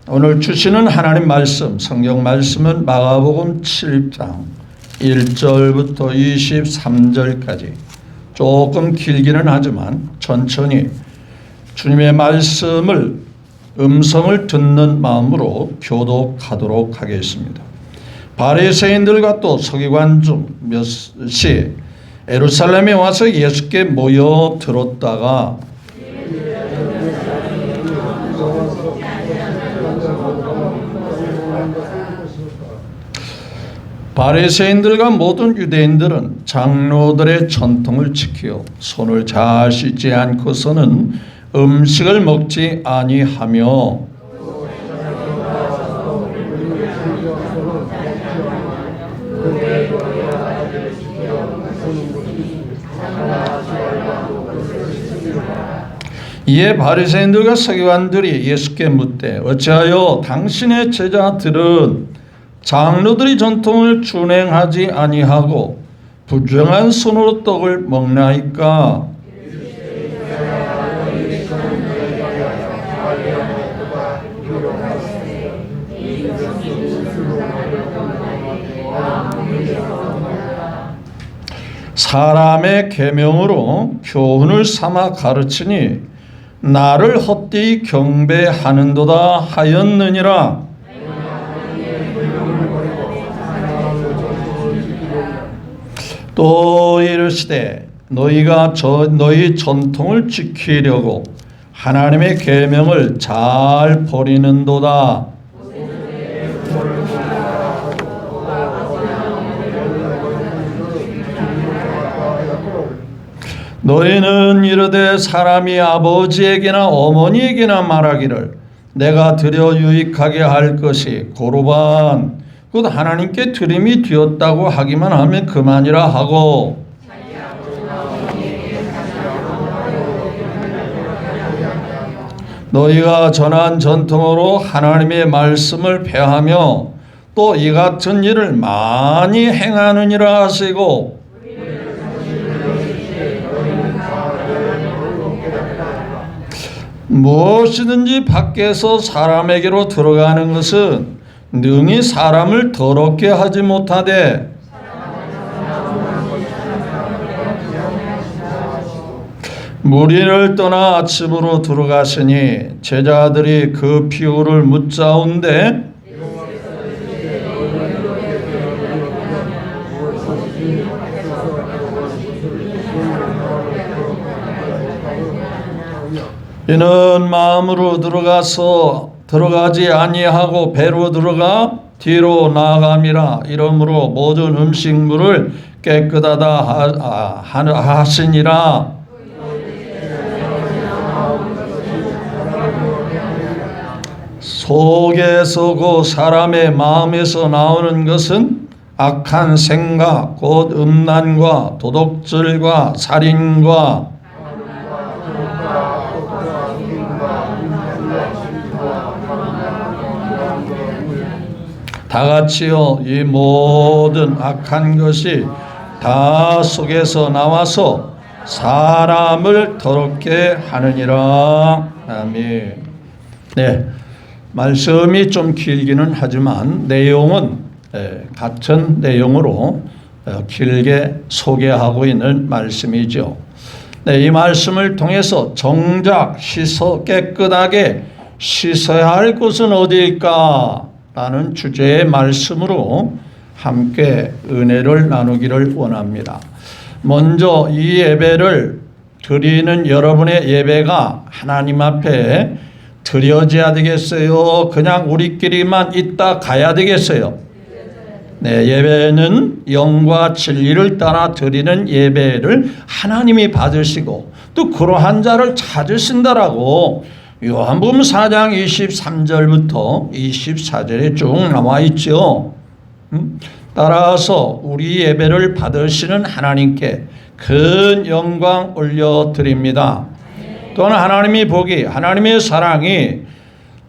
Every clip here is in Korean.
오늘 주시는 하나님 말씀, 성경 말씀은 마가복음 7장 1절부터 23절까지 조금 길기는 하지만 천천히 주님의 말씀을 음성을 듣는 마음으로 교독하도록 하겠습니다. 바리새인들과 또 서기관 중 몇이 예루살렘에 와서 예수께 모여 들었다가 바리새인들과 모든 유대인들은 장로들의 전통을 지키어 손을 잘 씻지 않고서는 음식을 먹지 아니하며 이에 바리새인들과 서기관들이 예수께 묻되 어찌하여 당신의 제자들은 장로들이 전통을 준행하지 아니하고 부정한 손으로 떡을 먹나이까? 사람의 계명으로 교훈을 삼아 가르치니 나를 헛되이 경배하는도다 하였느니라. 또 이르시되 너희가 너희 전통을 지키려고 하나님의 계명을 잘 버리는도다. 너희는 이르되 사람이 아버지에게나 어머니에게나 말하기를 내가 드려 유익하게 할 것이 고르반 곧 하나님께 드림이 되었다고 하기만 하면 그만이라 하고 너희가 전한 전통으로 하나님의 말씀을 폐하며 또 이 같은 일을 많이 행하느니라 하시고 무엇이든지 밖에서 사람에게로 들어가는 것은 능히 사람을 더럽게 하지 못하되 무리를 떠나 집으로 들어가시니 제자들이 그 비유를 묻자온데 이는 마음으로 들어가지 아니하고 배로 들어가 뒤로 나아감이라. 이러므로 모든 음식물을 깨끗하다 하시니라. 속에서 그 사람의 마음에서 나오는 것은 악한 생각 곧 음란과 도둑질과 살인과 다 같이요 이 모든 악한 것이 다 속에서 나와서 사람을 더럽게 하느니라. 아멘. 네, 말씀이 좀 길기는 하지만 내용은 같은 내용으로 길게 소개하고 있는 말씀이죠. 네, 이 말씀을 통해서 정작 깨끗하게 씻어야 할 곳은 어디일까? 라는 주제의 말씀으로 함께 은혜를 나누기를 원합니다. 먼저 이 예배를 드리는 여러분의 예배가 하나님 앞에 드려져야 되겠어요? 그냥 우리끼리만 있다 가야 되겠어요? 네, 예배는 영과 진리를 따라 드리는 예배를 하나님이 받으시고 또 그러한 자를 찾으신다라고 요한복음 4장 23절부터 24절에 쭉 나와 있죠. 따라서 우리 예배를 받으시는 하나님께 큰 영광 올려드립니다. 또한 하나님이 보기 하나님의 사랑이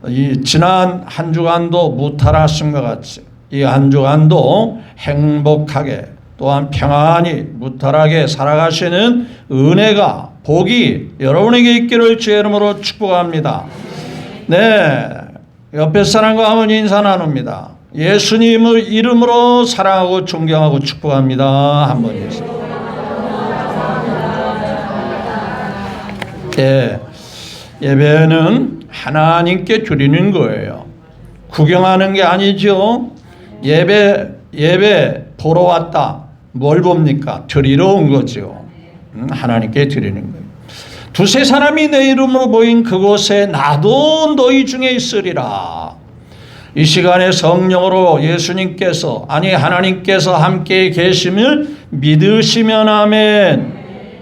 이 지난 한 주간도 무탈하신 것 같이 이 한 주간도 행복하게 또한 평안히 무탈하게 살아가시는 은혜가 복이 여러분에게 있기를 주의 이름으로 축복합니다. 네, 옆에 사람과 한번 인사 나눕니다. 예수님의 이름으로 사랑하고 존경하고 축복합니다. 한번 해주세요. 예, 예배는 하나님께 드리는 거예요. 구경하는 게 아니죠. 예배 보러 왔다. 뭘 봅니까? 드리러 온 거죠. 하나님께 드리는 거예요. 두세 사람이 내 이름으로 모인 그곳에 나도 너희 중에 있으리라. 이 시간에 성령으로 예수님께서 하나님께서 함께 계심을 믿으시면 아멘.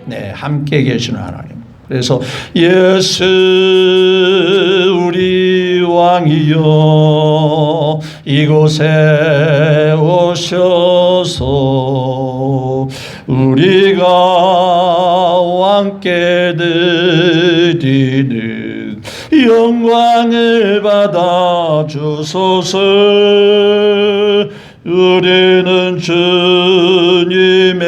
네, 함께 계시는 하나님. 그래서 예수 우리 왕이여 이곳에 오셔서 우리가 왕께 드리는 영광을 받아 주소서. 우리는 주님의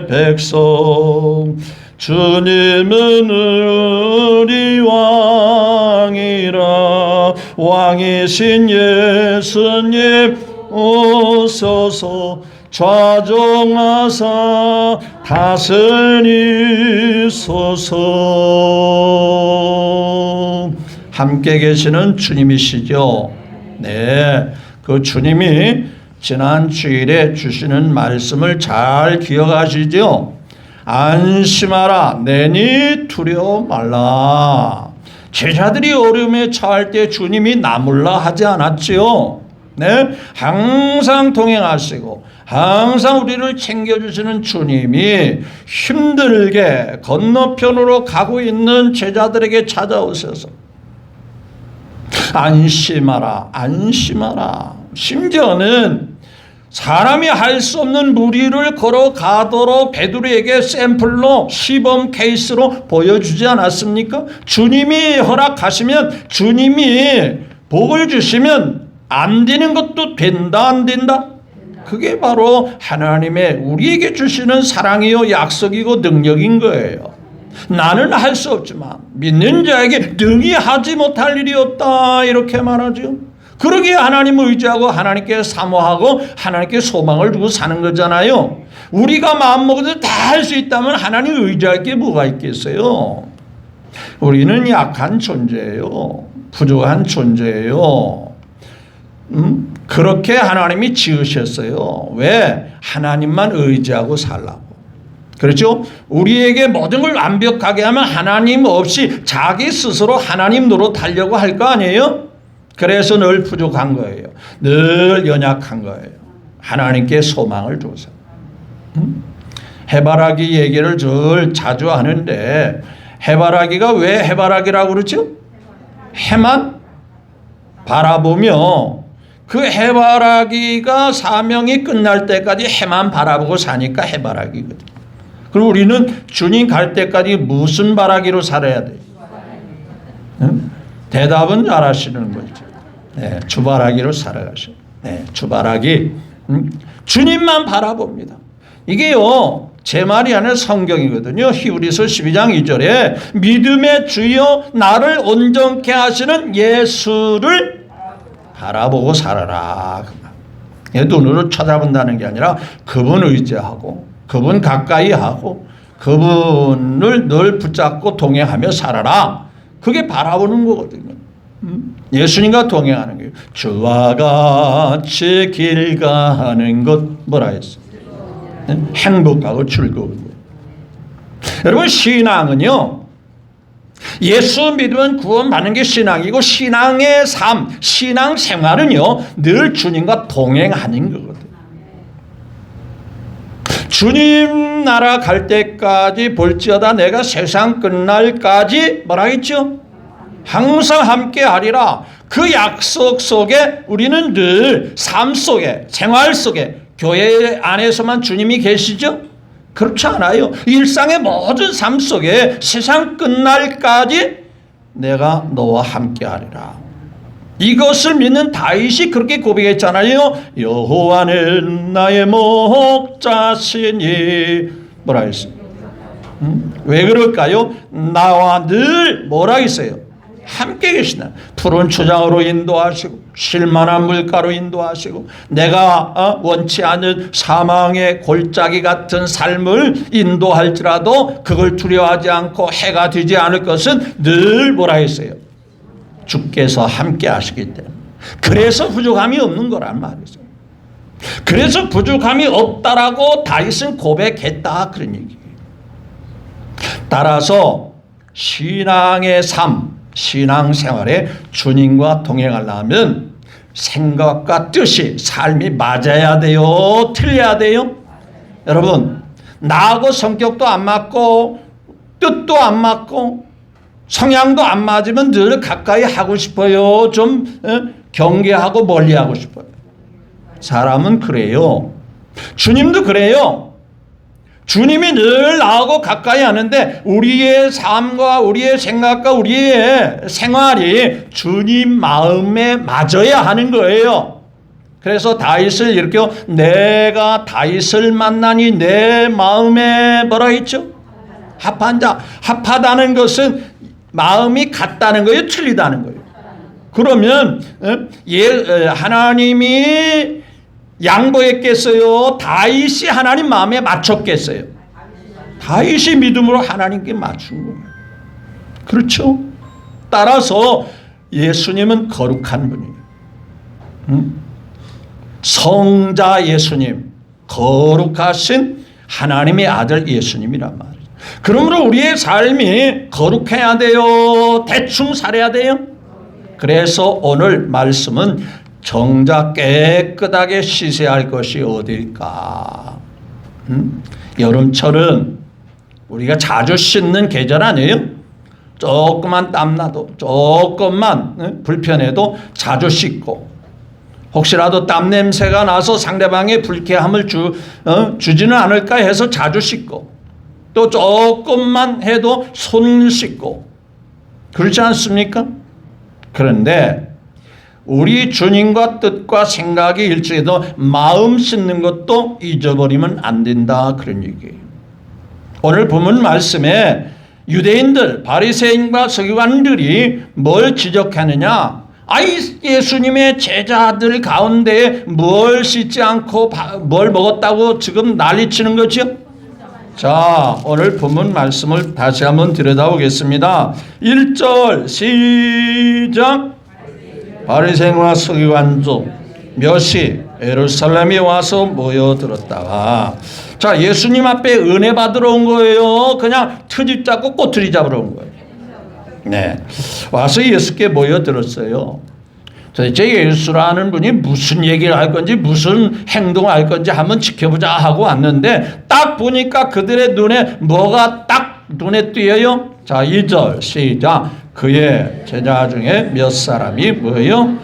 백성, 주님은 우리 왕이라. 왕이신 예수님 오소서. 좌정하사 다스리소서. 함께 계시는 주님이시죠. 네, 그 주님이 지난 주일에 주시는 말씀을 잘 기억하시죠. 안심하라, 내니 두려워 말라. 제자들이 어려움에 처할 때 주님이 나몰라 하지 않았지요. 네, 항상 동행하시고 항상 우리를 챙겨주시는 주님이 힘들게 건너편으로 가고 있는 제자들에게 찾아오셔서 안심하라, 안심하라. 심지어는 사람이 할 수 없는 무리를 걸어가도록 베드로에게 샘플로 시범 케이스로 보여주지 않았습니까? 주님이 허락하시면, 주님이 복을 주시면 안 되는 것도 된다, 안 된다? 그게 바로 하나님의 우리에게 주시는 사랑이요 약속이고 능력인 거예요. 나는 할 수 없지만 믿는 자에게 능히 하지 못할 일이 없다, 이렇게 말하죠. 그러기에 하나님을 의지하고 하나님께 사모하고 하나님께 소망을 두고 사는 거잖아요. 우리가 마음먹어도 다 할 수 있다면 하나님을 의지할 게 뭐가 있겠어요? 우리는 약한 존재예요. 부족한 존재예요. 그렇게 하나님이 지으셨어요. 왜? 하나님만 의지하고 살라고. 그렇죠? 우리에게 모든 걸 완벽하게 하면 하나님 없이 자기 스스로 하나님 노릇하려고 할 거 아니에요? 그래서 늘 부족한 거예요. 늘 연약한 거예요. 하나님께 소망을 두어서. 해바라기 얘기를 늘 자주 하는데 해바라기가 왜 해바라기라고 그러죠? 해만 바라보며 그 해바라기가 사명이 끝날 때까지 해만 바라보고 사니까 해바라기거든. 그리고 우리는 주님 갈 때까지 무슨 바라기로 살아야 돼요? 응? 대답은 잘 하시는 거죠. 네, 주바라기로 살아가셔. 네, 주바라기. 주님만 바라봅니다. 이게요, 제 말이 아니라 성경이거든요. 히브리서 12장 2절에 믿음의 주여 나를 온전케 하시는 예수를 바라보고 살아라. 눈으로 쳐다본다는 게 아니라 그분 의지하고 그분 가까이 하고 그분을 늘 붙잡고 동행하며 살아라. 그게 바라보는 거거든요. 예수님과 동행하는 거예요. 주와 같이 길 가는 것 뭐라 했어요? 행복하고 즐거운 거예요. 여러분, 신앙은요, 예수 믿으면 구원받는 게 신앙이고 신앙의 삶, 신앙 생활은요 늘 주님과 동행하는 거거든요. 주님 나라 갈 때까지 볼지어다 내가 세상 끝날까지 뭐라 했죠? 항상 함께 하리라. 그 약속 속에 우리는 늘 삶 속에, 생활 속에, 교회 안에서만 주님이 계시죠? 그렇지 않아요. 일상의 모든 삶 속에 세상 끝날까지 내가 너와 함께 하리라. 이것을 믿는 다윗이 그렇게 고백했잖아요. 여호와는 나의 목자시니 뭐라 했어요? 왜 그럴까요? 나와 늘 뭐라 했어요? 함께 계시나. 푸른 초장으로 인도하시고 쉴만한 물가로 인도하시고 내가 원치 않는 사망의 골짜기 같은 삶을 인도할지라도 그걸 두려워하지 않고 해가 되지 않을 것은 늘 뭐라 했어요? 주께서 함께 하시기 때문에. 그래서 부족함이 없는 거란 말이죠. 그래서 부족함이 없다라고 다윗은 고백했다 그런 얘기예요. 따라서 신앙의 삶, 신앙생활에 주님과 동행하려면 생각과 뜻이 삶이 맞아야 돼요? 틀려야 돼요? 여러분, 나하고 성격도 안 맞고 뜻도 안 맞고 성향도 안 맞으면 늘 가까이 하고 싶어요. 좀 경계하고 멀리하고 싶어요. 사람은 그래요. 주님도 그래요. 주님이 늘 나하고 가까이 하는데 우리의 삶과 우리의 생각과 우리의 생활이 주님 마음에 맞아야 하는 거예요. 그래서 다윗을 이렇게 내가 다윗을 만나니 내 마음에 뭐라 했죠? 합한 자. 합하다는 것은 마음이 같다는 거예요? 틀리다는 거예요? 그러면 하나님이 양보했겠어요? 다윗이 하나님 마음에 맞췄겠어요? 다윗이 믿음으로 하나님께 맞춘 거예요. 그렇죠? 따라서 예수님은 거룩한 분이에요. 성자 예수님, 거룩하신 하나님의 아들 예수님이란 말이에요. 그러므로 우리의 삶이 거룩해야 돼요? 대충 살아야 돼요? 그래서 오늘 말씀은 정작 깨끗하게 씻어야 할 것이 어딜까? 여름철은 우리가 자주 씻는 계절 아니에요? 조금만 땀나도 조금만 불편해도 자주 씻고 혹시라도 땀 냄새가 나서 상대방의 불쾌함을 주지는 않을까 해서 자주 씻고 또 조금만 해도 손 씻고 그렇지 않습니까? 그런데 우리 주님과 뜻과 생각이 일치해도 마음 씻는 것도 잊어버리면 안 된다 그런 얘기예요. 오늘 본문 말씀에 유대인들 바리새인과 서기관들이 뭘 지적하느냐? 예수님의 제자들 가운데 뭘 씻지 않고 뭘 먹었다고 지금 난리치는 거죠? 자, 오늘 본문 말씀을 다시 한번 들여다보겠습니다. 1절 시작. 바리새인과 서기관족 몇이 예루살렘에 와서 모여들었다가 자, 예수님 앞에 은혜 받으러 온 거예요? 그냥 트집 잡고 꼬투리 잡으러 온 거예요? 네, 와서 예수께 모여들었어요. 도대체 예수라는 분이 무슨 얘기를 할 건지 무슨 행동을 할 건지 한번 지켜보자 하고 왔는데 딱 보니까 그들의 눈에 뭐가 딱 눈에 띄어요? 자, 2절 시작. 그의 제자 중에 몇 사람이 뭐예요?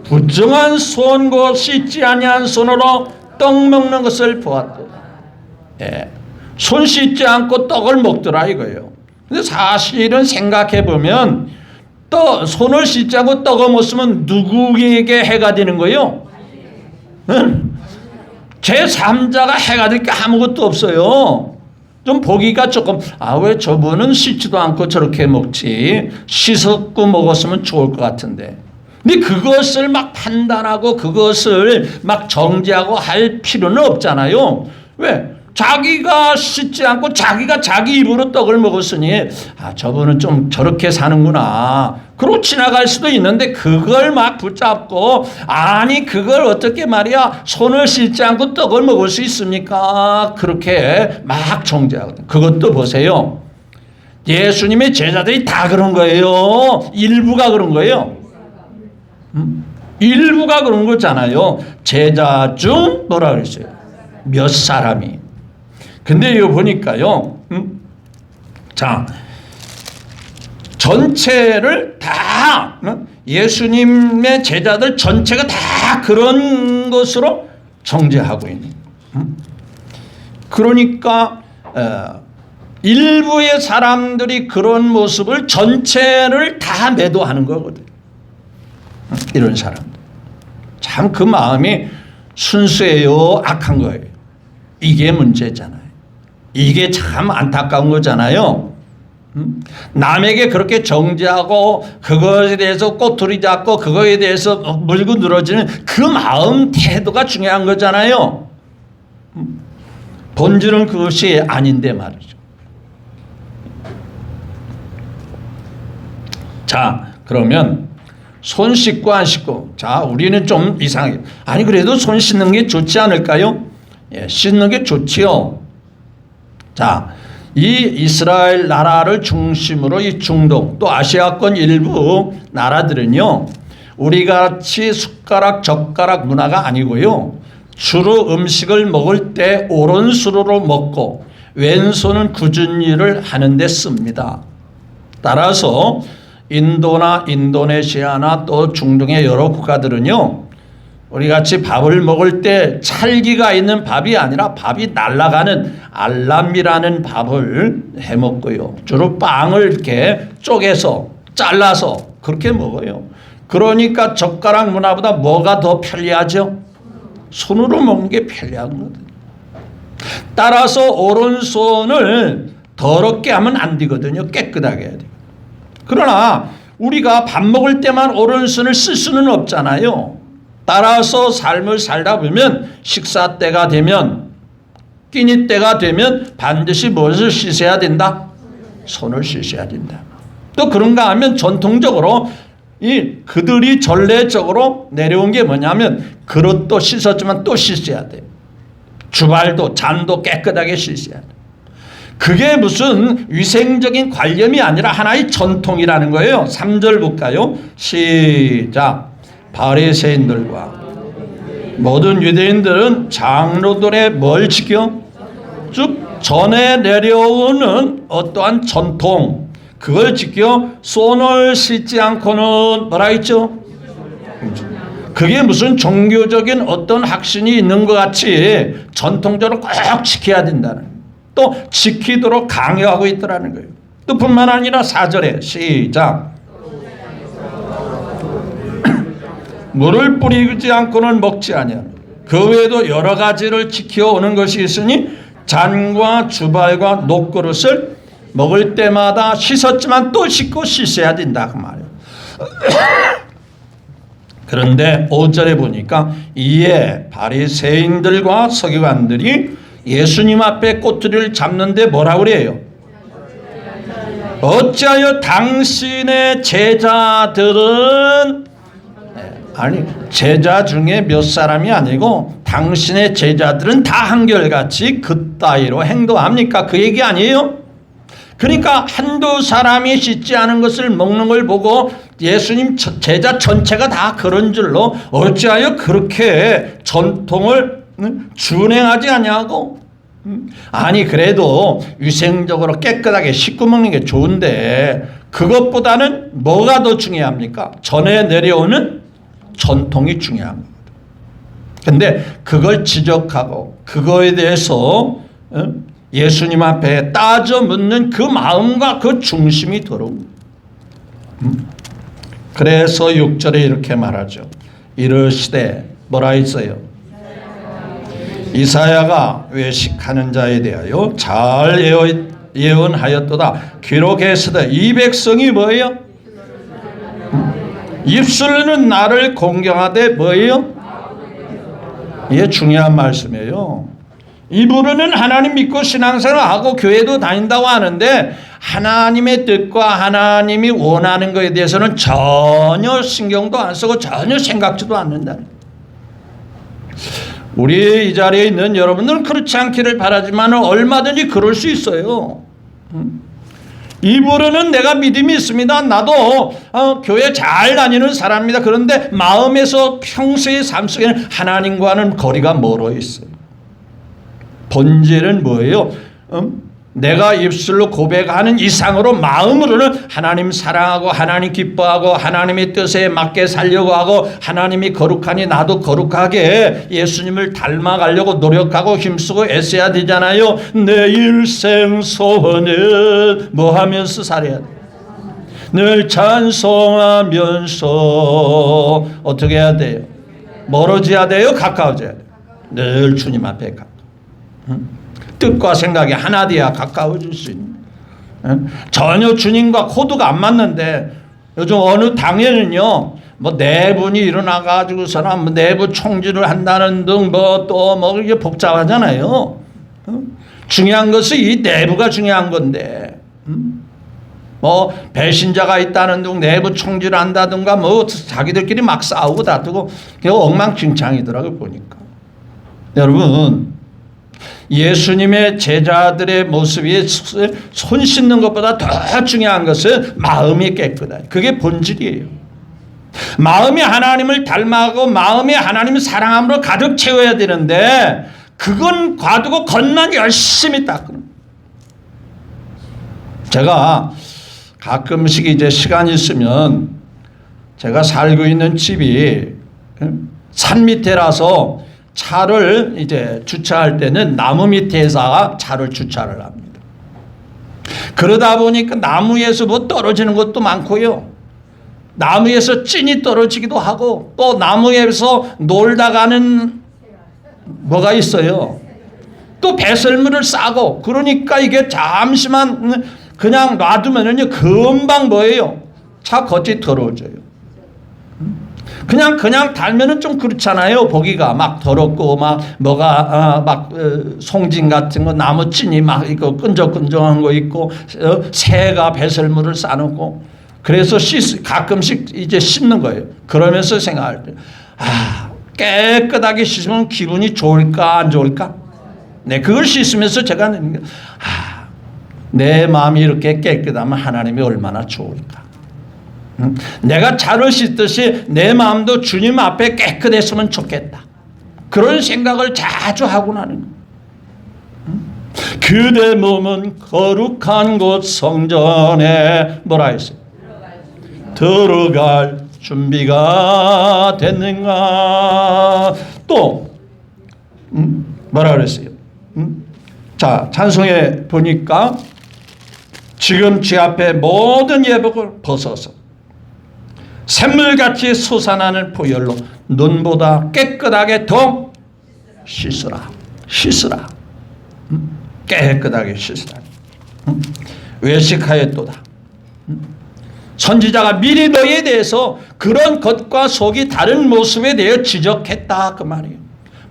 부정한 손과 씻지 아니한 손으로 떡 먹는 것을 보았다. 예, 손 씻지 않고 떡을 먹더라 이거예요. 근데 사실은 생각해 보면 또 손을 씻지 않고 떡을 먹으면 누구에게 해가 되는 거예요? 제3자가 해가 될 게 아무것도 없어요. 좀 보기가 조금 왜 저분은 씻지도 않고 저렇게 먹지 씻었고 먹었으면 좋을 것 같은데 근데 그것을 막 판단하고 그것을 막 정죄하고 할 필요는 없잖아요. 왜? 자기가 씻지 않고 자기가 자기 입으로 떡을 먹었으니 저분은 좀 저렇게 사는구나 그러고 지나갈 수도 있는데 그걸 막 붙잡고 그걸 어떻게 말이야 손을 씻지 않고 떡을 먹을 수 있습니까? 그렇게 막 정죄하거든. 그것도 보세요. 예수님의 제자들이 다 그런 거예요. 일부가 그런 거예요. 일부가 그런 거잖아요. 제자 중 뭐라 그랬어요? 몇 사람이. 근데 이거 보니까요. 자, 전체를 다 예수님의 제자들 전체가 다 그런 것으로 정죄하고 있는. 그러니까 일부의 사람들이 그런 모습을 전체를 다 매도하는 거거든. 이런 사람들. 참 그 마음이 순수해요? 악한 거예요? 이게 문제잖아요. 이게 참 안타까운 거잖아요. 남에게 그렇게 정죄하고 그것에 대해서 꼬투리 잡고 그거에 대해서 물고 늘어지는 그 마음 태도가 중요한 거잖아요. 본질은 그것이 아닌데 말이죠. 자, 그러면 손 씻고 안 씻고. 자, 우리는 좀 이상해요. 아니 그래도 손 씻는 게 좋지 않을까요? 예, 씻는 게 좋지요. 자, 이 이스라엘 나라를 중심으로 이 중동 또 아시아권 일부 나라들은요, 우리같이 숟가락 젓가락 문화가 아니고요, 주로 음식을 먹을 때 오른손으로 먹고 왼손은 굳은 일을 하는 데 씁니다. 따라서 인도나 인도네시아나 또 중동의 여러 국가들은요, 우리같이 밥을 먹을 때 찰기가 있는 밥이 아니라 밥이 날아가는 알람이라는 밥을 해먹고요, 주로 빵을 이렇게 쪼개서 잘라서 그렇게 먹어요. 그러니까 젓가락 문화보다 뭐가 더 편리하죠? 손으로 먹는 게 편리한 거거든요. 따라서 오른손을 더럽게 하면 안 되거든요. 깨끗하게 해야 돼요. 그러나 우리가 밥 먹을 때만 오른손을 쓸 수는 없잖아요. 따라서 삶을 살다 보면 식사 때가 되면, 끼니 때가 되면 반드시 무엇을 씻어야 된다? 손을 씻어야 된다. 또 그런가 하면 전통적으로 그들이 전례적으로 내려온 게 뭐냐면 그릇도 씻었지만 또 씻어야 돼요. 주발도 잔도 깨끗하게 씻어야 돼요. 그게 무슨 위생적인 관념이 아니라 하나의 전통이라는 거예요. 3절 볼까요? 시작. 바리새인들과 모든 유대인들은 장로들의 뭘 지켜? 쭉 전에 내려오는 어떠한 전통, 그걸 지켜 손을 씻지 않고는 뭐라 했죠? 그게 무슨 종교적인 어떤 확신이 있는 것 같이 전통적으로 꼭 지켜야 된다는, 또 지키도록 강요하고 있더라는 거예요. 또 뿐만 아니라 4절에 시작. 물을 뿌리지 않고는 먹지 아니하는, 그 외에도 여러 가지를 지켜오는 것이 있으니 잔과 주발과 녹그릇을 먹을 때마다 씻었지만 또 씻고 씻어야 된다 그 말이에요. 그런데 5절에 보니까 이에 바리새인들과 서기관들이 예수님 앞에 꼬투리를 잡는데 뭐라고 그래요? 어찌하여 당신의 제자들은, 아니 제자 중에 몇 사람이 아니고 당신의 제자들은 다 한결같이 그따위로 행동합니까? 그 얘기 아니에요? 그러니까 한두 사람이 씻지 않은 것을 먹는 걸 보고 예수님 제자 전체가 다 그런 줄로 어찌하여 그렇게 전통을 준행하지 않냐고. 아니 그래도 위생적으로 깨끗하게 씻고 먹는 게 좋은데 그것보다는 뭐가 더 중요합니까? 전에 내려오는 전통이 중요한 겁니다. 근데 그걸 지적하고 그거에 대해서 예수님 앞에 따져 묻는 그 마음과 그 중심이 더러운 거예요. 그래서 6절에 이렇게 말하죠. 이르시되 뭐라 했어요? 이사야가 외식하는 자에 대하여 잘 예언하였도다. 기록했으되 이 백성이 뭐예요? 입술로는 나를 공경하되 뭐예요? 이게 중요한 말씀이에요. 입으로는 하나님 믿고 신앙생활하고 교회도 다닌다고 하는데 하나님의 뜻과 하나님이 원하는 것에 대해서는 전혀 신경도 안 쓰고 전혀 생각지도 않는다. 우리 이 자리에 있는 여러분들은 그렇지 않기를 바라지만 얼마든지 그럴 수 있어요. 입으로는 내가 믿음이 있습니다. 나도 교회 잘 다니는 사람입니다. 그런데 마음에서 평소의 삶 속에는 하나님과는 거리가 멀어 있어요. 본질은 뭐예요? 내가 입술로 고백하는 이상으로 마음으로는 하나님 사랑하고 하나님 기뻐하고 하나님의 뜻에 맞게 살려고 하고 하나님이 거룩하니 나도 거룩하게 예수님을 닮아가려고 노력하고 힘쓰고 애써야 되잖아요. 내 일생 소원은 뭐 하면서 살아야 돼? 늘 찬송하면서 어떻게 해야 돼요? 멀어져야 돼요? 가까워져야 돼요? 늘 주님 앞에 가까워. 뜻과 생각이 하나 돼야 가까워질 수 있는. 전혀 주님과 코드가 안 맞는데 요즘 어느 당에는요 뭐 내분이 일어나가지고서는 뭐 내부 총질을 한다는 등 뭐 또 뭐 이게 복잡하잖아요. 중요한 것은 이 내부가 중요한 건데 뭐 배신자가 있다는 등 내부 총질을 한다든가 뭐 자기들끼리 막 싸우고 다투고 그게 엉망진창이더라고요 보니까. 여러분 예수님의 제자들의 모습이 손 씻는 것보다 더 중요한 것은 마음이 깨끗하다. 그게 본질이에요. 마음이 하나님을 닮아가고 마음이 하나님을 사랑함으로 가득 채워야 되는데 그건 과두고 겉만 열심히 닦는. 제가 가끔씩 이제 시간이 있으면 제가 살고 있는 집이 산 밑에라서 차를 이제 주차할 때는 나무 밑에다가 차를 주차를 합니다. 그러다 보니까 나무에서 뭐 떨어지는 것도 많고요. 나무에서 찐이 떨어지기도 하고 또 나무에서 놀다가는 뭐가 있어요. 또 배설물을 싸고 그러니까 이게 잠시만 그냥 놔두면은요 금방 뭐예요? 차 겉이 더러워져요. 그냥 달면은 좀 그렇잖아요. 보기가 막 더럽고 막 뭐가 막 송진 같은 거 나무 찐이 막 이거 끈적끈적한 거 있고 새가 배설물을 싸놓고 그래서 가끔씩 이제 씻는 거예요. 그러면서 생각할 때 깨끗하게 씻으면 기분이 좋을까 안 좋을까? 네, 그걸 씻으면서 제가 내 마음이 이렇게 깨끗하면 하나님이 얼마나 좋을까? 내가 차를 씻듯이 내 마음도 주님 앞에 깨끗했으면 좋겠다. 그런 생각을 자주 하고 나는 거예요. 그대 몸은 거룩한 곳 성전에 뭐라 했어요? 들어갈 준비가 됐는가? 또 뭐라 그랬어요? 자, 찬송에 보니까 지금 제 앞에 모든 예복을 벗어서 샘물같이 솟아나는 보혈로 눈보다 깨끗하게 더 씻으라. 씻으라. 깨끗하게 씻으라. 외식하였도다. 선지자가 미리 너희에 대해서 그런 겉과 속이 다른 모습에 대해 지적했다 그 말이에요.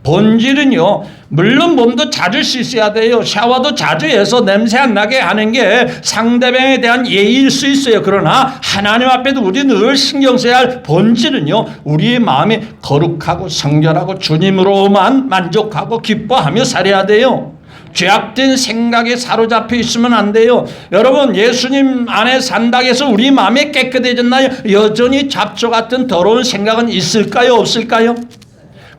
본질은요 물론 몸도 자주 씻어야 돼요. 샤워도 자주 해서 냄새 안 나게 하는 게 상대방에 대한 예의일 수 있어요. 그러나 하나님 앞에도 우리 늘 신경 써야 할 본질은요 우리의 마음이 거룩하고 성결하고 주님으로만 만족하고 기뻐하며 살아야 돼요. 죄악된 생각에 사로잡혀 있으면 안 돼요. 여러분 예수님 안에 산다고 해서 우리 마음이 깨끗해졌나요? 여전히 잡초 같은 더러운 생각은 있을까요? 없을까요?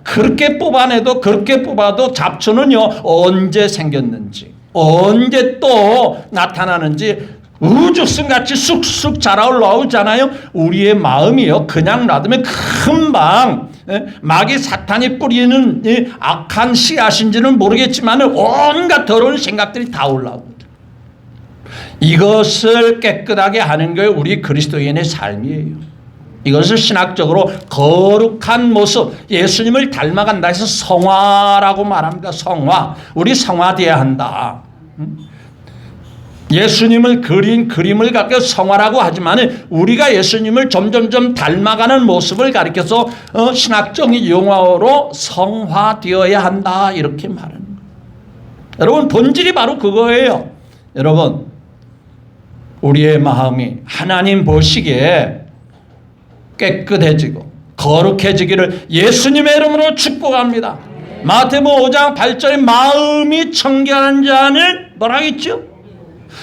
그렇게 뽑아도 잡초는요 언제 생겼는지 언제 또 나타나는지 우주승같이 쑥쑥 자라 올라오잖아요. 우리의 마음이요 그냥 놔두면 금방 마귀 사탄이 뿌리는 악한 씨앗인지는 모르겠지만 온갖 더러운 생각들이 다 올라옵니다. 이것을 깨끗하게 하는 게 우리 그리스도인의 삶이에요. 이것을 신학적으로 거룩한 모습, 예수님을 닮아간다 해서 성화라고 말합니다. 성화. 우리 성화되어야 한다. 예수님을 그린 그림을 가리켜 성화라고 하지만 우리가 예수님을 점점점 닮아가는 모습을 가리켜서 신학적인 용어로 성화되어야 한다 이렇게 말하는 거예요. 여러분 본질이 바로 그거예요. 여러분 우리의 마음이 하나님 보시기에 깨끗해지고 거룩해지기를 예수님의 이름으로 축복합니다. 마태복음 5장 8절에 마음이 청결한 자는 뭐라 했죠?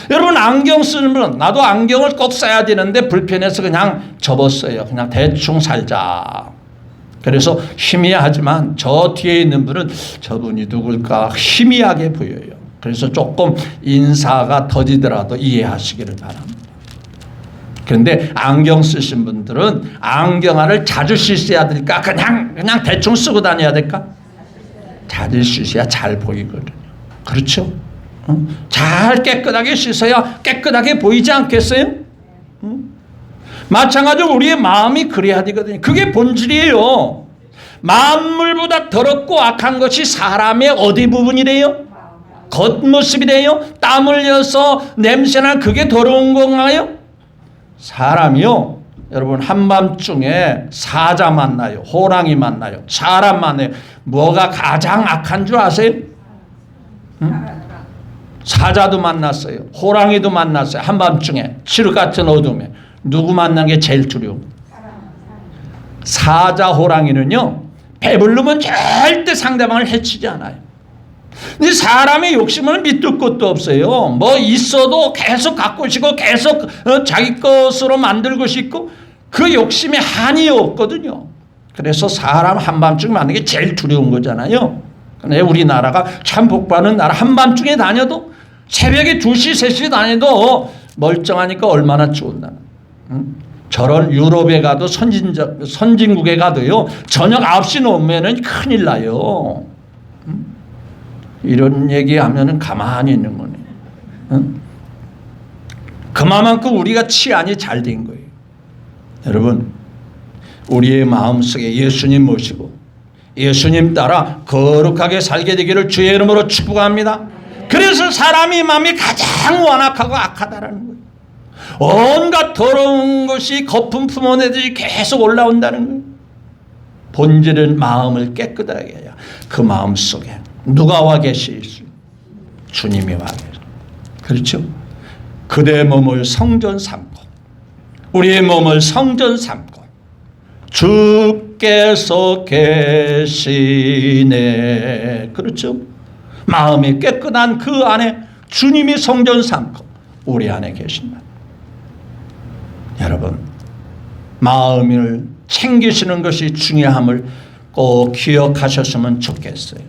여러분 안경 쓰는 분은 나도 안경을 꼭 써야 되는데 불편해서 그냥 접었어요. 그냥 대충 살자. 그래서 희미하지만 저 뒤에 있는 분은 저분이 누굴까 희미하게 보여요. 그래서 조금 인사가 더디더라도 이해하시기를 바랍니다. 그런데 안경 쓰신 분들은 안경알을 자주 씻어야 될까? 그냥 대충 쓰고 다녀야 될까? 자주 씻어야 잘 보이거든요. 그렇죠? 잘 깨끗하게 씻어야 깨끗하게 보이지 않겠어요? 마찬가지로 우리의 마음이 그래야 되거든요. 그게 본질이에요. 만물보다 더럽고 악한 것이 사람의 어디 부분이래요? 겉모습이래요? 땀 흘려서 냄새나 그게 더러운 건가요? 사람이요, 여러분, 한밤중에 사자 만나요, 호랑이 만나요, 사람 만나요. 뭐가 가장 악한 줄 아세요? 응? 사자도 만났어요, 호랑이도 만났어요. 한밤중에 칠흑 같은 어둠에 누구 만난 게 제일 두려워? 사자, 호랑이는요, 배부르면 절대 상대방을 해치지 않아요. 근데 사람의 욕심은 밑도 끝도 없어요. 뭐 있어도 계속 갖고 싶고 계속 자기 것으로 만들고 싶고 그 욕심에 한이 없거든요. 그래서 사람 한밤중에 만나는 게 제일 두려운 거잖아요. 근데 우리나라가 참 복받은 나라, 한밤중에 다녀도 새벽에 2시, 3시 다녀도 멀쩡하니까 얼마나 좋은 나라. 저런 유럽에 가도 선진국에 가도요, 저녁 9시 넘으면 큰일 나요. 이런 얘기하면 가만히 있는 거네. 그만큼 우리가 치안이 잘 된 거예요. 여러분, 우리의 마음속에 예수님 모시고 예수님 따라 거룩하게 살게 되기를 주의 이름으로 축복합니다. 그래서 사람의 마음이 가장 완악하고 악하다라는 거예요. 온갖 더러운 것이 거품 품어내듯이 계속 올라온다는 거예요. 본질은 마음을 깨끗하게 해야 그 마음 속에 누가 와 계시겠어요? 주님이 와 계세요. 그렇죠? 그대의 몸을 성전 삼고 우리의 몸을 성전 삼고 주께서 계시네. 그렇죠? 마음이 깨끗한 그 안에 주님이 성전 삼고 우리 안에 계신다. 여러분, 마음을 챙기시는 것이 중요함을 꼭 기억하셨으면 좋겠어요.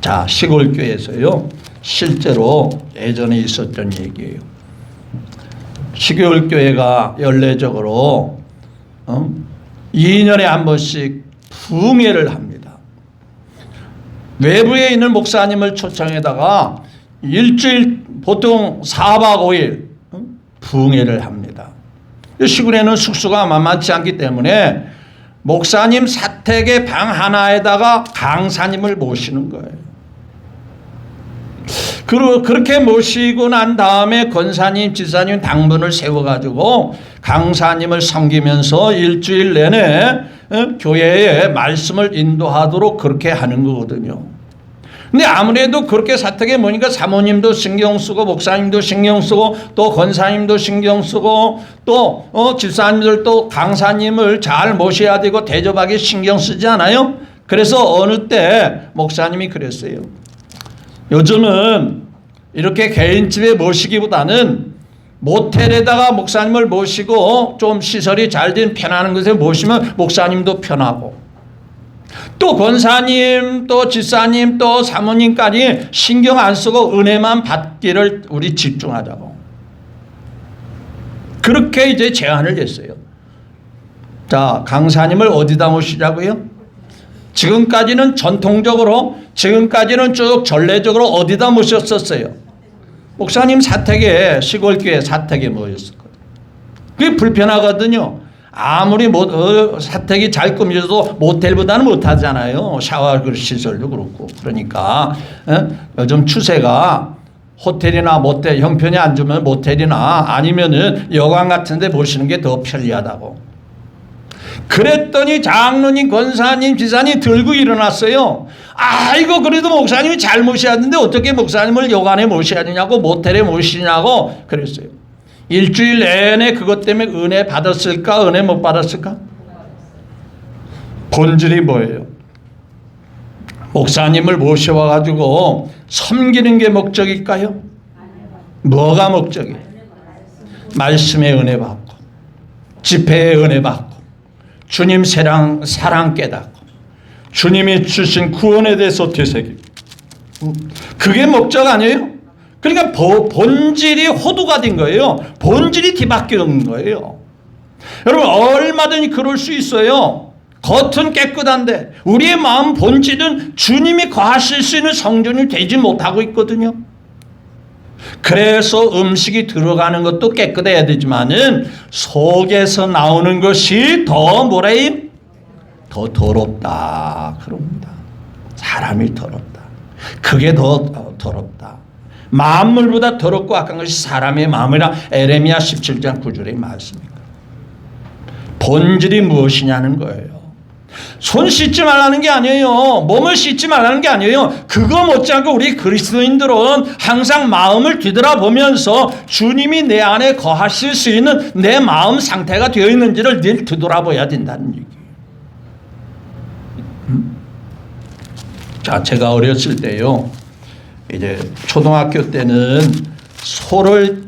자, 시골교회에서요, 실제로 예전에 있었던 얘기예요. 시골교회가 연례적으로 2년에 한 번씩 부흥회를 합니다. 외부에 있는 목사님을 초청해다가 일주일, 보통 4박 5일 부흥회를 합니다. 시골에는 숙소가 만만치 않기 때문에 목사님 사택의 방 하나에다가 강사님을 모시는 거예요. 그렇게 모시고 난 다음에 권사님, 지사님 당분을 세워가지고 강사님을 섬기면서 일주일 내내 교회에 말씀을 인도하도록 그렇게 하는 거거든요. 근데 아무래도 그렇게 사택에 모니까 사모님도 신경 쓰고 목사님도 신경 쓰고 또 권사님도 신경 쓰고 또 집사님들도 강사님을 잘 모셔야 되고 대접하기 신경 쓰지 않아요? 그래서 어느 때 목사님이 그랬어요. 요즘은 이렇게 개인집에 모시기보다는 모텔에다가 목사님을 모시고 좀 시설이 잘 된 편안한 곳에 모시면 목사님도 편하고 또 권사님, 또 집사님, 또 사모님까지 신경 안 쓰고 은혜만 받기를 우리 집중하자고. 그렇게 이제 제안을 했어요. 자, 강사님을 어디다 모시자고요? 지금까지는 쭉 전례적으로 어디다 모셨었어요? 목사님 사택에, 시골교회 사택에 모였었거든요. 그게 불편하거든요. 아무리 사택이 잘 꾸며져도 모텔보다는 못하잖아요. 샤워 시설도 그렇고. 그러니까 요즘 추세가 호텔이나 모텔, 형편이 안 좋으면 모텔이나 아니면은 여관 같은 데 모시는 게 더 편리하다고. 그랬더니 장로님, 권사님, 지사님 들고 일어났어요. 아이고, 그래도 목사님이 잘 모셔야 하는데 어떻게 목사님을 여관에 모셔야 되냐고, 모텔에 모시냐고 그랬어요. 일주일 내내 그것 때문에 은혜 받았을까, 은혜 못 받았을까? 본질이 뭐예요? 목사님을 모셔와가지고 섬기는 게 목적일까요? 뭐가 목적이에요? 말씀의 은혜 받고, 집회의 은혜 받고, 주님 사랑 깨닫고, 주님이 주신 구원에 대해서 되새기고, 그게 목적 아니에요? 그러니까 본질이 호도가 된 거예요. 본질이 뒤바뀌는 거예요. 여러분, 얼마든지 그럴 수 있어요. 겉은 깨끗한데 우리의 마음 본질은 주님이 거하실 수 있는 성전이 되지 못하고 있거든요. 그래서 음식이 들어가는 것도 깨끗해야 되지만은 속에서 나오는 것이 더 뭐래요? 더 더럽다 그럽니다. 사람이 더럽다. 그게 더 더럽다. 만물보다 더럽고 악한 것이 사람의 마음이라 에레미야 17장 9절의 말씀입니다. 본질이 무엇이냐는 거예요. 손 씻지 말라는 게 아니에요. 몸을 씻지 말라는 게 아니에요. 그거 못지않고 우리 그리스도인들은 항상 마음을 뒤돌아보면서 주님이 내 안에 거하실 수 있는 내 마음 상태가 되어 있는지를 늘 뒤돌아봐야 된다는 얘기예요. 자, 제가 어렸을 때요, 이제 초등학교 때는 소를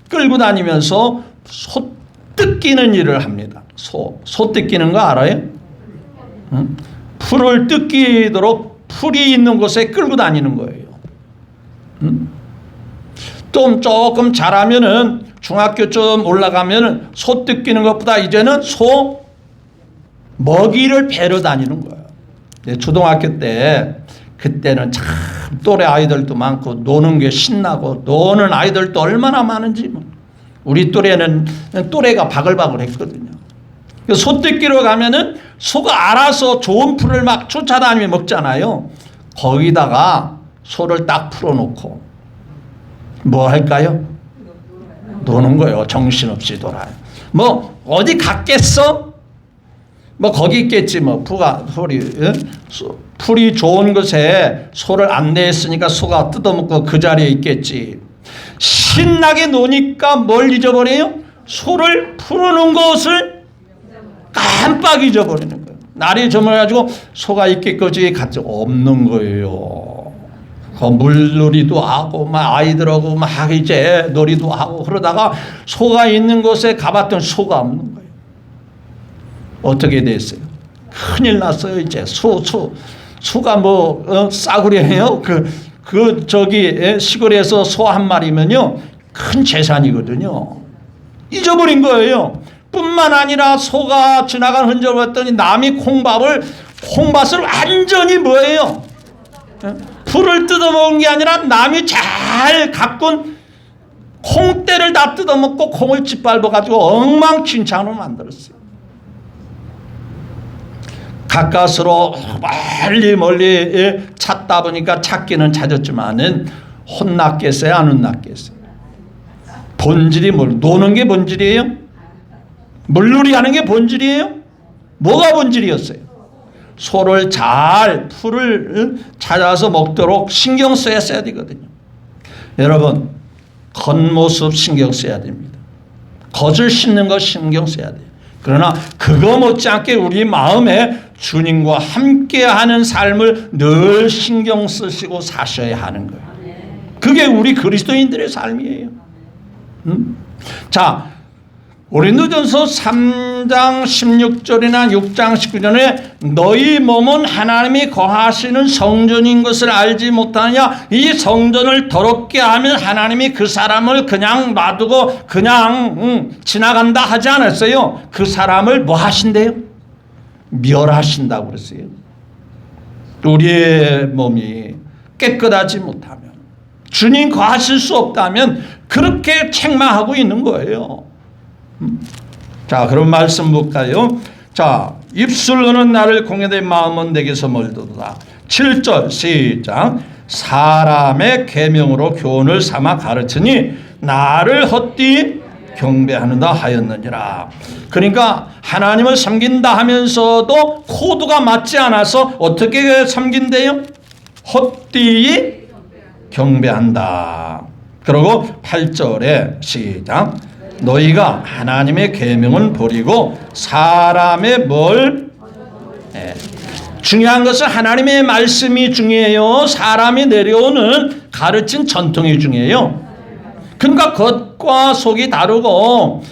끌고 다니면서 소 뜯기는 일을 합니다. 소 뜯기는 거 알아요? 풀을 뜯기도록 풀이 있는 곳에 끌고 다니는 거예요. 또 조금 잘하면은 중학교 좀 올라가면은 소 뜯기는 것보다 이제는 소 먹이를 베러 다니는 거예요. 초등학교 때 그때는 참 또래 아이들도 많고 노는 게 신나고 노는 아이들도 얼마나 많은지 우리 또래는 또래가 바글바글 했거든요. 소 뜯기로 가면은 소가 알아서 좋은 풀을 막 쫓아다니며 먹잖아요. 거기다가 소를 딱 풀어놓고 뭐 할까요? 노는 거예요. 정신없이 돌아요. 뭐 어디 갔겠어? 뭐 거기 있겠지. 뭐 풀이 좋은 곳에 소를 안내했으니까 소가 뜯어먹고 그 자리에 있겠지. 신나게 노니까 뭘 잊어버려요? 소를 풀어놓은 것을 깜빡 잊어버리는 거예요. 날이 저물어가지고 소가 있겠거지 같이 없는 거예요. 물놀이도 하고 막 아이들하고 막 이제 놀이도 하고 그러다가 소가 있는 곳에 가봤더니 소가 없는 거예요. 어떻게 됐어요? 큰일 났어요. 이제 소가 뭐 싸구려해요. 저기 시골에서 소 한 마리면요 큰 재산이거든요. 잊어버린 거예요. 뿐만 아니라 소가 지나간 흔적을 봤더니 남이 콩밭을 완전히 뭐예요? 풀을 뜯어먹은 게 아니라 남이 잘 가꾼 콩대를 다 뜯어먹고 콩을 짓밟아가지고 엉망진창으로 만들었어요. 가까스로 멀리 찾다 보니까 찾기는 찾았지만은 혼났겠어요? 안 혼났겠어요? 본질이 노는 게 본질이에요? 물놀이 하는 게 본질이에요? 뭐가 본질이었어요? 소를 잘 풀을 찾아서 먹도록 신경 써야 되거든요. 여러분 겉모습 신경 써야 됩니다. 겉을 씻는 거 신경 써야 돼요. 그러나 그거 못지않게 우리 마음에 주님과 함께하는 삶을 늘 신경 쓰시고 사셔야 하는 거예요. 그게 우리 그리스도인들의 삶이에요. 자, 고린도전서 3장 16절이나 6장 19절에 너희 몸은 하나님이 거하시는 성전인 것을 알지 못하느냐? 이 성전을 더럽게 하면 하나님이 그 사람을 그냥 놔두고 그냥 지나간다 하지 않았어요. 그 사람을 뭐 하신대요? 멸하신다고 그랬어요. 우리의 몸이 깨끗하지 못하면 주님 거하실 수 없다면 그렇게 책망하고 있는 거예요. 자, 그럼 말씀 볼까요? 자, 입술로는 나를 공회된 마음은 내게서 멀도다. 7절 시작. 사람의 계명으로 교훈을 삼아 가르치니 나를 헛되이 경배하는다 하였느니라. 그러니까 하나님을 섬긴다 하면서도 코드가 맞지 않아서 어떻게 섬긴대요? 헛되이 경배한다. 그리고 8절에 시작. 너희가 하나님의 계명은 버리고 사람의 중요한 것은 하나님의 말씀이 중요해요. 사람이 내려오는 가르친 전통이 중요해요. 그러니까 겉과 속이 다르고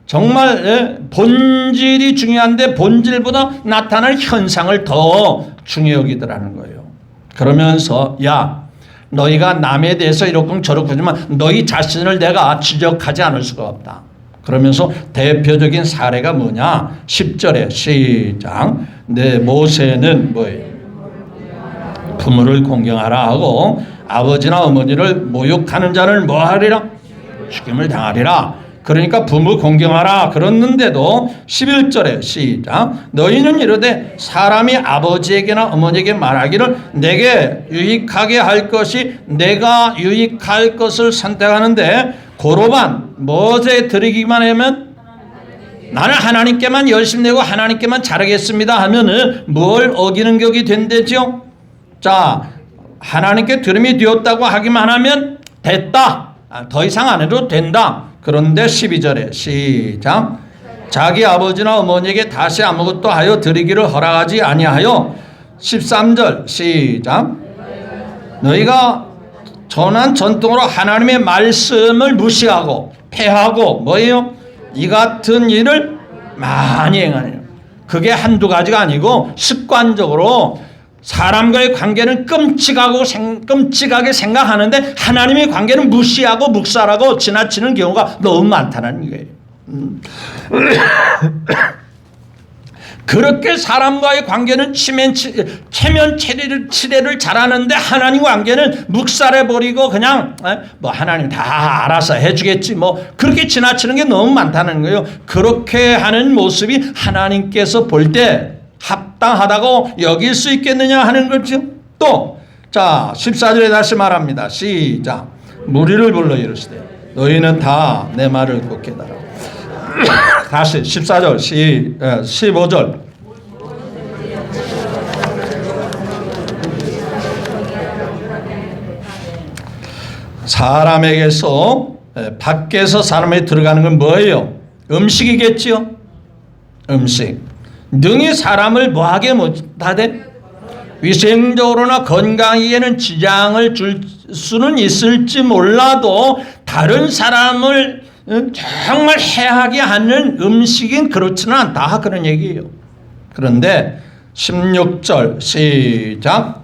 정말 본질이 중요한데 본질보다 나타날 현상을 더 중요히 여기더라는 거예요. 그러면서 야, 너희가 남에 대해서 이렇고 저렇고 하지만 너희 자신을 내가 지적하지 않을 수가 없다. 그러면서 대표적인 사례가 뭐냐? 10절에 시작. 내 모세는 뭐예요? 부모를 공경하라 하고 아버지나 어머니를 모욕하는 자를 뭐 하리라? 죽임을 당하리라. 그러니까 부모 공경하라 그랬는데도 11절에 시작. 너희는 이르되 사람이 아버지에게나 어머니에게 말하기를 내게 유익하게 할 것이 내가 유익할 것을 선택하는데 고로만 뭐에 드리기만 하면 나는 하나님께만 열심 내고 하나님께만 잘하겠습니다 하면은 뭘 어기는 격이 된대죠. 자, 하나님께 들음이 되었다고 하기만 하면 됐다. 더 이상 안 해도 된다. 그런데 12절에 시작. 자기 아버지나 어머니에게 다시 아무것도 하여 드리기를 허락하지 아니하여 13절 시작. 너희가 전한 전통으로 하나님의 말씀을 무시하고 폐하고 뭐예요? 이 같은 일을 많이 행하네요. 그게 한두 가지가 아니고 습관적으로 사람과의 관계는 끔찍하게 생각하는데 하나님의 관계는 무시하고 묵살하고 지나치는 경우가 너무 많다는 거예요. 그렇게 사람과의 관계는 체면치레를 잘하는데 하나님 관계는 묵살해버리고 그냥 뭐 하나님 다 알아서 해주겠지 뭐 그렇게 지나치는 게 너무 많다는 거예요. 그렇게 하는 모습이 하나님께서 볼 때 합당하다고 여길 수 있겠느냐 하는 거죠. 또 자 14절에 다시 말합니다. 시작. 무리를 불러 이르시되 너희는 다 내 말을 꼭 깨달아. 다시 14절 15절 사람에게서 밖에서 사람에게 들어가는 건 뭐예요? 음식이겠지요. 음식 능히 사람을 뭐하게 못하되 위생적으로나 건강에는 지장을 줄 수는 있을지 몰라도 다른 사람을 정말 해하게 하는 음식은 그렇지는 않다 그런 얘기예요. 그런데 16절 시작.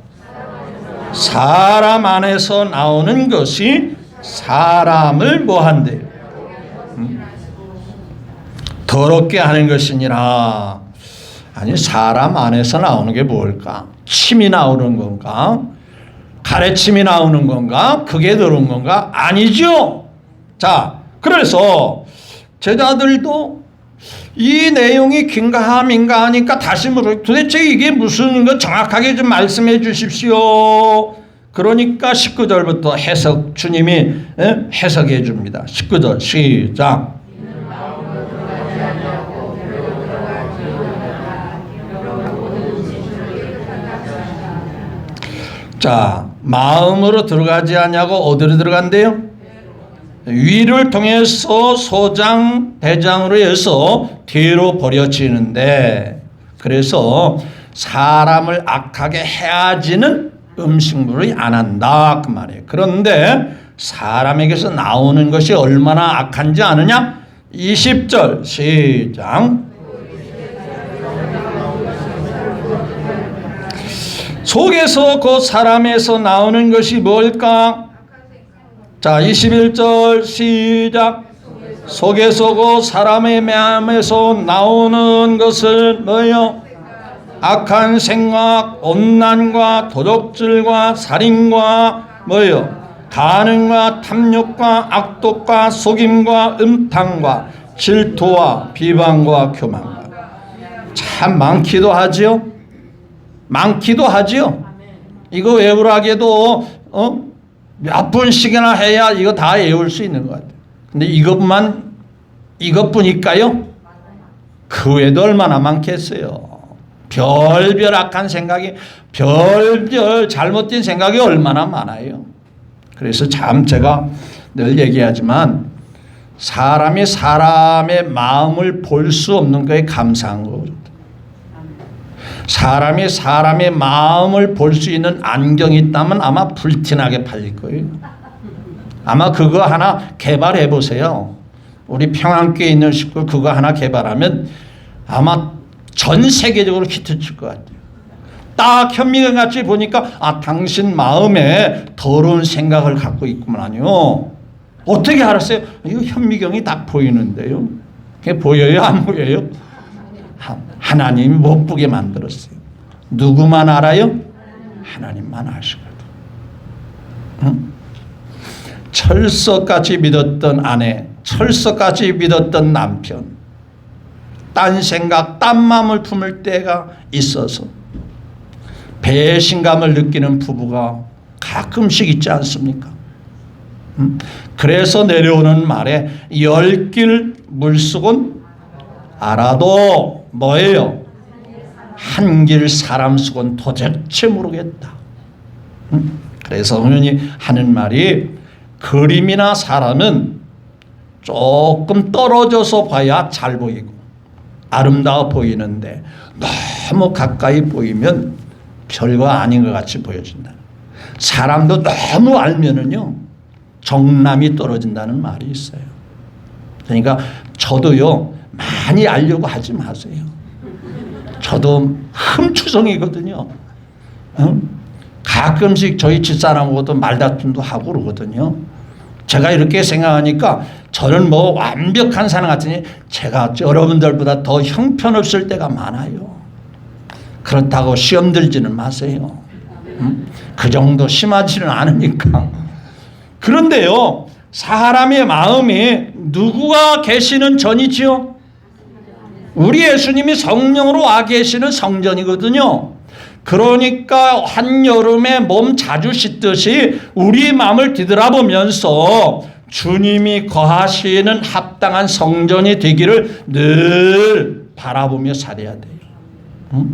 사람 안에서 나오는 것이 사람을 뭐한대요? 더럽게 하는 것이니라. 아니 사람 안에서 나오는 게 뭘까? 침이 나오는 건가? 가래침이 나오는 건가? 그게 더러운 건가? 아니죠. 자, 그래서 제자들도 이 내용이 긴가 민가 하니까 다시 물어 도대체 이게 무슨 거 정확하게 좀 말씀해 주십시오. 그러니까 19절부터 해석 주님이 해석해 줍니다. 19절 시작. 자, 마음으로 들어가지 않냐고 어디로 들어간대요? 위를 통해서 소장, 대장으로 해서 뒤로 버려지는데 그래서 사람을 악하게 해야지는 음식물을 안 한다 그 말이에요. 그런데 사람에게서 나오는 것이 얼마나 악한지 아느냐? 20절 시작. 속에서 그 사람에서 나오는 것이 뭘까? 자 21절 시작. 속에서 그 사람의 마음에서 나오는 것은 뭐예요? 악한 생각, 온난과 도적질과 살인과 뭐예요? 간음과 탐욕과 악독과 속임과 음탕과 질투와 비방과 교만과 참 많기도 하지요. 많기도 하지요. 이거 외우라게도 몇 분씩이나 해야 이거 다 외울 수 있는 것 같아요. 근데 이것뿐일까요? 그 외에도 얼마나 많겠어요. 별별 악한 생각이 별별 잘못된 생각이 얼마나 많아요. 그래서 참 제가 늘 얘기하지만 사람이 사람의 마음을 볼 수 없는 거에 감사한 거거든요. 사람이 사람의 마음을 볼 수 있는 안경이 있다면 아마 불티나게 팔릴 거예요. 아마 그거 하나 개발해 보세요. 우리 평안교에 있는 식구 그거 하나 개발하면 아마 전 세계적으로 히트칠 것 같아요. 딱 현미경 같이 보니까 아 당신 마음에 더러운 생각을 갖고 있구만요. 어떻게 알았어요? 이거 현미경이 딱 보이는데요. 그게 보여요? 안 보여요? 하나님이 못 보게 만들었어요. 누구만 알아요? 하나님만 아시거든. 응? 철석같이 믿었던 아내, 철석같이 믿었던 남편, 딴 생각, 딴 마음을 품을 때가 있어서 배신감을 느끼는 부부가 가끔씩 있지 않습니까? 그래서 내려오는 말에 10길 물속은 알아도 뭐예요? 한 길 사람 속은 도대체 모르겠다. 그래서 흔히 하는 말이 그림이나 사람은 조금 떨어져서 봐야 잘 보이고 아름다워 보이는데 너무 가까이 보이면 별거 아닌 것 같이 보여진다. 사람도 너무 알면은요 정남이 떨어진다는 말이 있어요. 그러니까 저도요 많이 알려고 하지 마세요. 저도 흠추성이거든요. 가끔씩 저희 집사람하고도 말다툼도 하고 그러거든요. 제가 이렇게 생각하니까 저는 뭐 완벽한 사람 같으니 제가 여러분들보다 더 형편없을 때가 많아요. 그렇다고 시험 들지는 마세요. 그 정도 심하지는 않으니까. 그런데요, 사람의 마음이 누구가 계시는 전이지요? 우리 예수님이 성령으로 와 계시는 성전이거든요. 그러니까 한여름에 몸 자주 씻듯이 우리 마음을 뒤돌아보면서 주님이 거하시는 합당한 성전이 되기를 늘 바라보며 살아야 돼요.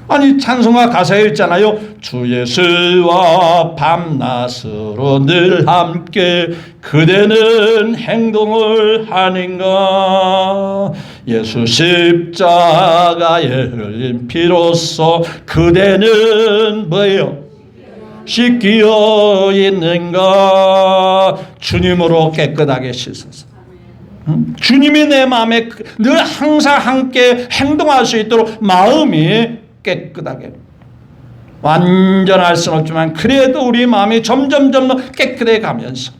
아니 찬송가 가사에 있잖아요. 주 예수와 밤낮으로 늘 함께 그대는 행동을 하는가. 예수 십자가에 흘린 피로써 그대는 뭐예요? 씻기어 있는가. 주님으로 깨끗하게 씻어서 주님이 내 마음에 늘 항상 함께 행동할 수 있도록 마음이 깨끗하게, 완전할 수는 없지만 그래도 우리 마음이 점점 더 깨끗해 가면서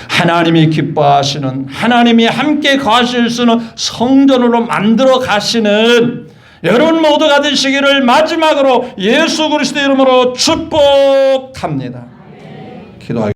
하나님이 기뻐하시는, 하나님이 함께 거하실 수 있는 성전으로 만들어 가시는 여러분 모두가 되시기를 마지막으로 예수 그리스도 이름으로 축복합니다. 기도하겠습니다.